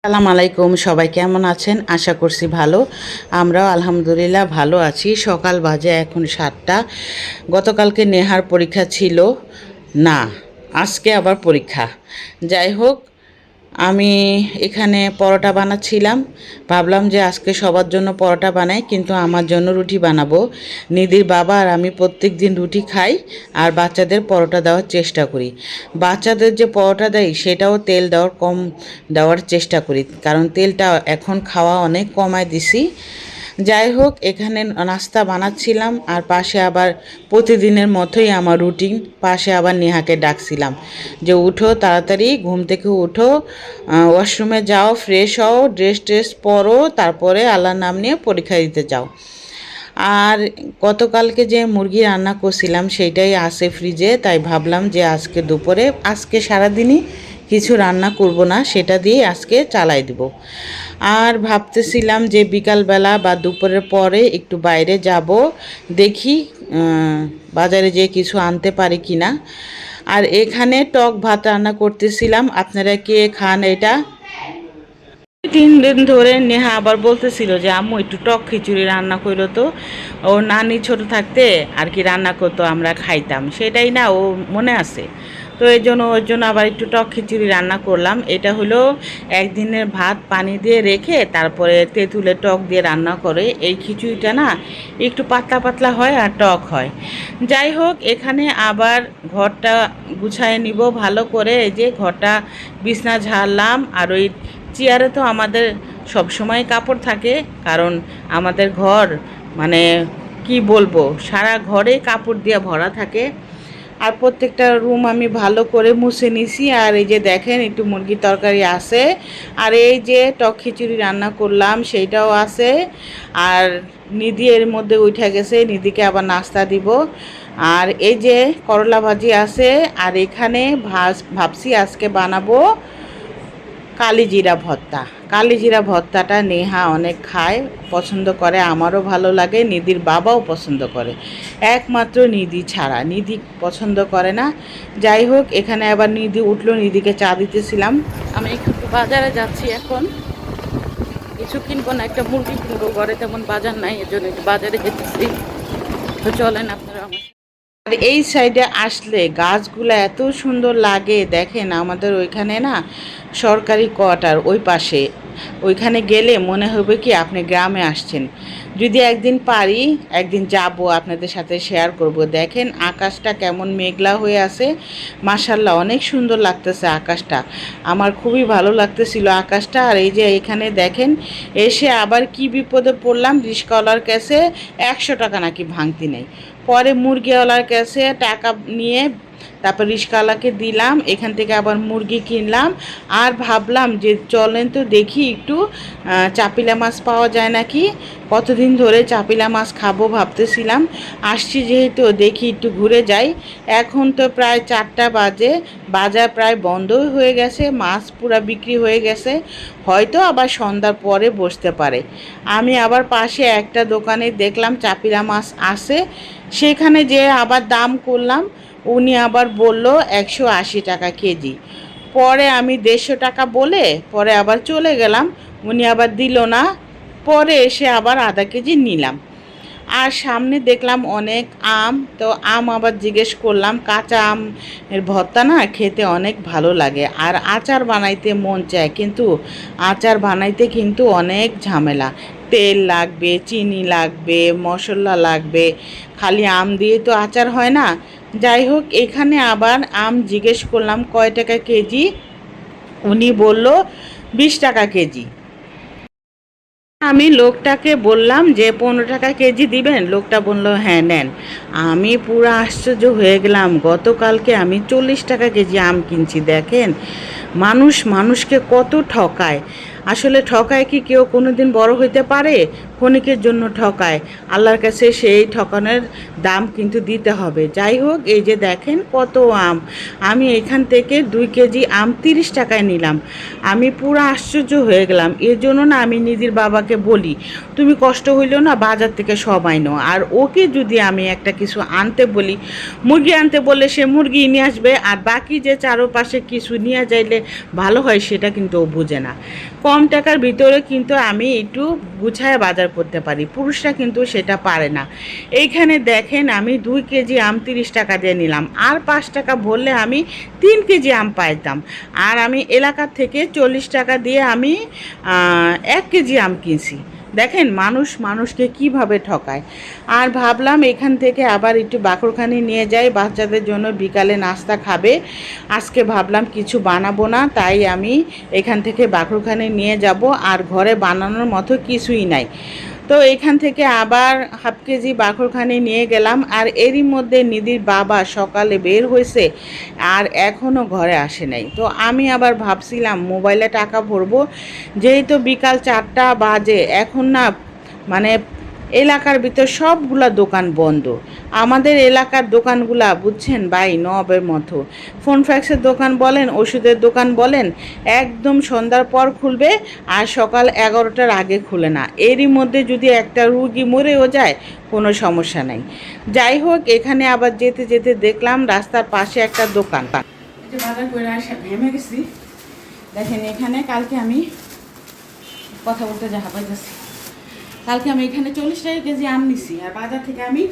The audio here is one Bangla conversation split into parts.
আসসালামু আলাইকুম, সবাই কেমন আছেন? আশা করছি ভালো। আমরাও আলহামদুলিল্লাহ ভালো আছি। সকাল বাজে এখন 7টা। গতকালকে নেহার পরীক্ষা ছিল না, আজকে আবার পরীক্ষা। যাই হোক, আমি এখানে পরোটা বানাচ্ছিলাম। ভাবলাম যে আজকে সবার জন্য পরোটা বানাই, কিন্তু আমার জন্য রুটি বানাবো। নিধির বাবা আর আমি প্রত্যেক দিন রুটি খাই আর বাচ্চাদের পরোটা দেওয়ার চেষ্টা করি। বাচ্চাদের যে পরোটা দেয় সেটাও তেল কম দেওয়ার চেষ্টা করি, কারণ তেলটা এখন খাওয়া অনেক কমায় দিছি। যাই হোক, এখানে নাস্তা বানাচ্ছিলাম আর পাশে আবার প্রতিদিনের মতোই আমার রুটিন, পাশে আবার নেহাকে ডাকছিলাম যে উঠো, তাড়াতাড়ি ঘুম থেকে উঠো, ওয়াশরুমে যাও, ফ্রেশ হও, ড্রেস পরো, তারপরে আল্লাহর নাম নিয়ে পরীক্ষা দিতে যাও। আর গতকালকে যে মুরগি রান্না করছিলাম সেইটাই আছে ফ্রিজে, তাই ভাবলাম যে আজকে দুপুরে, আজকে সারাদিনই কিছু রান্না করব না, সেটা দিয়ে আজকে চালাই দেব। আর ভাবতেছিলাম যে বিকালবেলা বা দুপুরের পরে একটু বাইরে যাব, দেখি বাজারে যেয়ে কিছু আনতে পারি কি না। আর এখানে টক ভাত রান্না করতেছিলাম। আপনারা কে খান এটা? 3 দিন ধরে নেহা আবার বলতেছিল যে আম্মু একটু টক খিচুড়ি রান্না করলো তো। ওর নানি ছোট থাকতে আর কি রান্না করতো, আমরা খাইতাম, সেটাই না ও মনে আছে। তো এই জন্য ওর জন্য আবার একটু টক খিচুড়ি রান্না করলাম। এটা হলো একদিনের ভাত পানি দিয়ে রেখে তারপরে তেঁতুলের টক দিয়ে রান্না করে। এই খিচুড়িটা না একটু পাতলা পাতলা হয় আর টক হয়। যাই হোক, এখানে আবার ঘরটা গুছায় নিব ভালো করে। এই যে ঘরটা বিছনা ঝাড়লাম, আর ওই চেয়ারে তো আমাদের সব সময় কাপড় থাকে, কারণ আমাদের ঘর মানে কি বলবো, সারা ঘরে কাপড় দিয়ে ভরা থাকে। আর প্রত্যেকটা রুম আমি ভালো করে মুছে নিছি। আর এই যে দেখেন, একটু মুরগির তরকারি আছে, আর এই যে টক খিচুড়ি রান্না করলাম সেইটাও আছে। আর নিধি এর মধ্যে উঠে গেছে, নিধিকে আবার নাস্তা দিব। আর এই যে করলা ভাজি আছে। আর এখানে ভাবছি আজকে বানাবো কালিজিরা ভর্তা। কালিজিরা ভর্তাটা নেহা অনেক খায়, পছন্দ করে, আমারও ভালো লাগে, নিধির বাবাও পছন্দ করে। একমাত্র নিধি ছাড়া, নিধি পছন্দ করে না। যাই হোক, এখানে আবার নিধি উঠলো, নিধিকে চা দিতেছিলাম। আমি একটু বাজারে যাচ্ছি এখন, কিছু কিনবো না, একটা মুরগি কিনবো, ঘরে তেমন বাজার নাই, এজন্য একটু বাজারে যেতেছি। তো চলেন আপনারা আমার। আর এই সাইডে আসলে গাছগুলো এত সুন্দর লাগে, দেখেন আমাদের ওইখানে না সরকারি কোয়ার্টার ওই পাশে, ওইখানে গেলে মনে হবে কি আপনি গ্রামে আসছেন। যদি একদিন পারি, একদিন যাব, আপনাদের সাথে শেয়ার করব। দেখেন আকাশটা কেমন মেঘলা হয়ে আছে, মাশাল্লাহ অনেক সুন্দর লাগতেছে আকাশটা, আমার খুবই ভালো লাগতেছিল আকাশটা। আর এই যে এখানে দেখেন, এসে আবার কি বিপদে পড়লাম, রিস্কাওয়ালার কাছে 100 টাকা নাকি ভাঙতি নেই। পরে মুরগিওয়ালার কাছে টাকা নিয়ে তারপর রিস্কাওয়ালাকে দিলাম, এখান থেকে আবার মুরগি কিনলাম। আর ভাবলাম যে চলেন তো দেখি একটু চাপিলা মাছ পাওয়া যায় নাকি, কতদিন ধরে চাপিলা মাছ খাবো ভাবতেছিলাম। আসছি যেহেতু, দেখি একটু ঘুরে যাই। এখন তো প্রায় 4টা বাজে, বাজার প্রায় বন্ধই হয়ে গেছে, মাছ পুরা বিক্রি হয়ে গেছে, হয়তো আবার সন্ধ্যার পরে বসতে পারে। আমি আবার পাশে একটা দোকানে দেখলাম চাপিলা মাছ আছে, সেখানে যে আবার দাম করলাম, উনি আবার বলল 180 টাকা কেজি। পরে আমি 150 টাকা বলে পরে আবার চলে গেলাম, উনি আবার দিল না। পরে এসে আবার আধা কেজি নিলাম। আর সামনে দেখলাম অনেক আম, তো আম আবার জিজ্ঞেস করলাম। কাঁচা আম এর ভর্তা না খেতে অনেক ভালো লাগে, আর আচার বানাইতে মন চায়, কিন্তু আচার বানাইতে কিন্তু অনেক ঝামেলা, তেল লাগবে, চিনি লাগবে, মশলা লাগবে, খালি আম দিয়ে তো আচার হয় না। যাই হোক, এখানে আবার আম জিজ্ঞেস করলাম কয় টাকা কেজি, উনি বলল 20 টাকা কেজি। আমি লোকটাকে বললাম যে 15 টাকা কেজি দিবেন, লোকটা বলল হ্যাঁ নেন। আমি পুরো আশ্চর্য হয়ে গেলাম, গতকালকে আমি 40 টাকা কেজি আম কিনছি। দেখেন মানুষ মানুষকে কত ঠকায়। আসলে ঠকায় কি কেউ কোনো দিন বড় হইতে পারে? ক্ষণিকের জন্য ঠকায়, আল্লাহর কাছে সেই ঠকানোর দাম কিন্তু দিতে হবে। যাই হোক, এই যে দেখেন কত আম, আমি এখান থেকে 2 কেজি আম 30 টাকায় নিলাম। আমি পুরো আশ্চর্য হয়ে গেলাম। এর জন্য না আমি নিধির বাবাকে বলি, তুমি কষ্ট হইলেও না বাজার থেকে সব আইনো। আর ওকে যদি আমি একটা কিছু আনতে বলি, মুরগি আনতে বললে সে মুরগি নিয়ে আসবে, আর বাকি যে চারোপাশে কিছু নিয়ে যাইলে ভালো হয় সেটা কিন্তু ও বুঝে না। কম টাকার ভিতরে কিন্তু আমি একটু গুছায় বাজার করতে পারি, পুরুষরা কিন্তু সেটা পারে না। এইখানে দেখেন আমি 2 কেজি আম 30 টাকা দিয়ে নিলাম, আর 5 টাকা ভরলে আমি 3 কেজি আম পাইতাম। আর আমি এলাকার থেকে 40 টাকা দিয়ে আমি 1 কেজি আম কিনছি। দেখেন মানুষ মানুষকে কিভাবে ঠকায়। আর ভাবলাম এখান থেকে আবার একটু বাকরখানি নিয়ে যাই, বাচ্চাদের জন্য বিকালে নাস্তা খাবে। আজকে ভাবলাম কিছু বানাবো না, তাই আমি এখান থেকে বাকরখানি নিয়ে যাব। আর ঘরে বানানোর মতো কিছুই নাই, তো এখান থেকে আবার হাফ কেজি বাকরখানি নিয়ে গেলাম। আর এরই মধ্যে নিধির বাবা সকালে বের হয়েছে আর এখনও ঘরে আসে নাই। তো আমি আবার ভাবছিলাম মোবাইলে টাকা ভরবো, যেহেতু বিকাল 4টা বাজে, এখন না মানে এলাকার ভিতর সবগুলা দোকান বন্ধ। আমাদের এলাকার দোকানগুলা বুঝছেন ভাই নবের মতো, ফোন ফ্যাক্সের দোকান বলেন, ওষুধের দোকান বলেন, একদম সন্ধ্যার পর খুলবে আর সকাল 11টার আগে খুলে না। এরই মধ্যে যদি একটা রুগী মরেও যায় কোনো সমস্যা নাই। যাই হোক, এখানে আবার যেতে যেতে দেখলাম রাস্তার পাশে একটা দোকান। বাজার করে আসা ঘেমে গেছি। দেখেন এখানে কালকে আমি কথা বলতে যাহা পাইতেছি, কালকে আমি এখানে 40 টাকা কেজি আম নিছি, আর বাজার থেকে আমি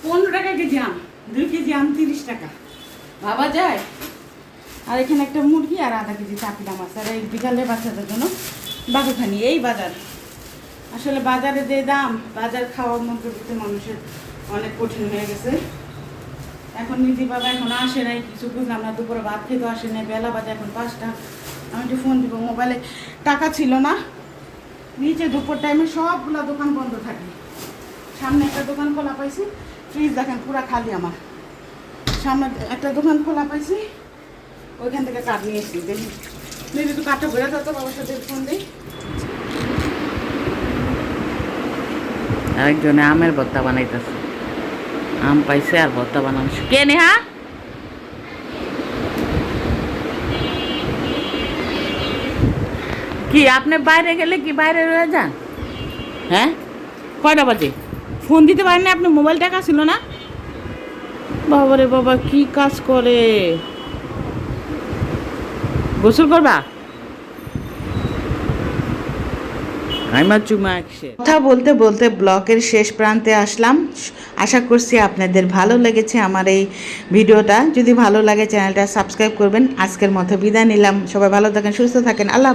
15 টাকা কেজি আম, 2 কেজি আম 30 টাকা, ভাবা যায়। আর এখানে একটা মুরগি আর আধা কেজি চাপিলাম আছে। আর এই বিকালে বাচ্চাদের জন্য বাকরখানি। এই বাজার আসলে বাজারে যে দাম, বাজার খাওয়ার মধ্যবিত্ত মানুষের অনেক কঠিন হয়ে গেছে। এখন নিধি বাবা এখন আসে নাই, কিছু বুঝলাম না, দুপুরে ভাত খেতেও আসে নাই, বেলা বাজে এখন 5টা। আমি একটু ফোন দিব, মোবাইলে টাকা ছিল না। নিচে দুপুর টাইমে সবগুলো দোকান বন্ধ থাকে। সামনে একটা দোকান খোলা পাইছি, ফ্রিজ দেখেন পুরা খালি। আমার সামনে একটা দোকান খোলা পাইছি, ওইখান থেকে কাঠ নিয়েছি। দেখি মেবি একটু কাঠটা ঘুরে থাকতো, বাবার সাথে ফোন দিই। আরেকজনে আমের ভর্তা বানাইতেছে, আম পাইছে আর ভর্তা বানানো। কে নেহা? কি আপনি বাইরে গেলে কি বাইরে রয়ে যান? হ্যাঁ, কয়টা বাজে? ফোন দিতে পারেন না আপনি? মোবাইল টাকা ছিল না? বাবারে বাবা, কি কাজ করে! গোসল করবা? কথা বলতে বলতে ব্লগের শেষ প্রান্তে আসলাম। আশা করছি আপনাদের ভালো লেগেছে আমার এই ভিডিওটা। যদি ভালো লাগে চ্যানেলটা সাবস্ক্রাইব করবেন। আজকের মতো বিদায় নিলাম। সবাই ভালো থাকেন, সুস্থ থাকেন। আল্লাহ।